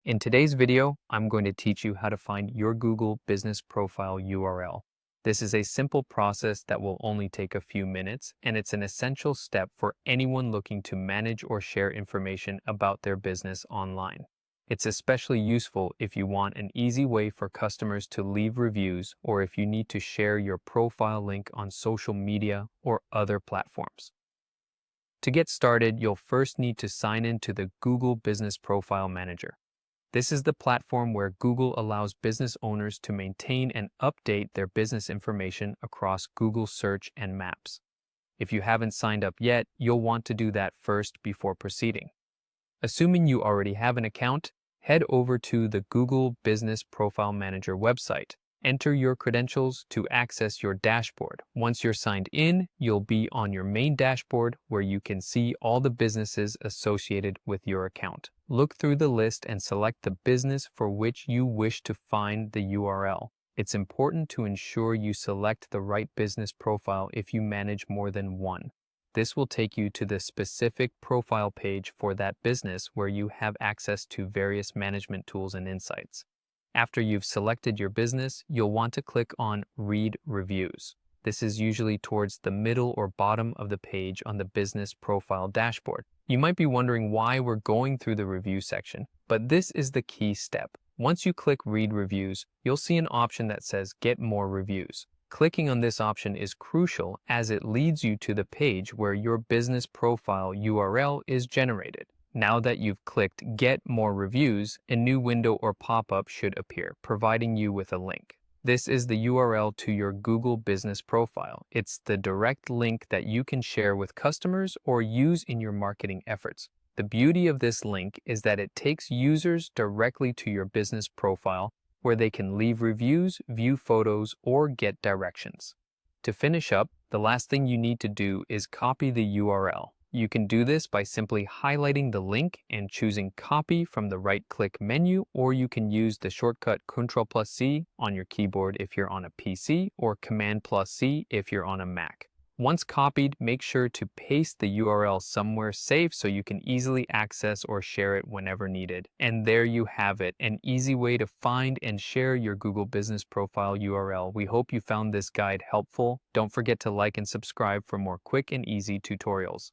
In today's video, I'm going to teach you how to find your Google Business Profile URL. This is a simple process that will only take a few minutes, and it's an essential step for anyone looking to manage or share information about their business online. It's especially useful if you want an easy way for customers to leave reviews or if you need to share your profile link on social media or other platforms. To get started, you'll first need to sign in to the Google Business Profile Manager. This is the platform where Google allows business owners to maintain and update their business information across Google Search and Maps. If you haven't signed up yet, you'll want to do that first before proceeding. Assuming you already have an account, head over to the Google Business Profile Manager website. Enter your credentials to access your dashboard. Once you're signed in, you'll be on your main dashboard where you can see all the businesses associated with your account. Look through the list and select the business for which you wish to find the URL. It's important to ensure you select the right business profile if you manage more than one. This will take you to the specific profile page for that business where you have access to various management tools and insights. After you've selected your business, you'll want to click on Read Reviews. This is usually towards the middle or bottom of the page on the business profile dashboard. You might be wondering why we're going through the review section, but this is the key step. Once you click Read Reviews, you'll see an option that says Get More Reviews. Clicking on this option is crucial as it leads you to the page where your business profile URL is generated. Now that you've clicked Get More Reviews, a new window or pop-up should appear, providing you with a link. This is the URL to your Google Business Profile. It's the direct link that you can share with customers or use in your marketing efforts. The beauty of this link is that it takes users directly to your business profile where they can leave reviews, view photos, or get directions. To finish up, the last thing you need to do is copy the URL. You can do this by simply highlighting the link and choosing Copy from the right-click menu, or you can use the shortcut Ctrl+C on your keyboard if you're on a PC or Command+C if you're on a Mac. Once copied, make sure to paste the URL somewhere safe so you can easily access or share it whenever needed. And there you have it, an easy way to find and share your Google Business Profile URL. We hope you found this guide helpful. Don't forget to like and subscribe for more quick and easy tutorials.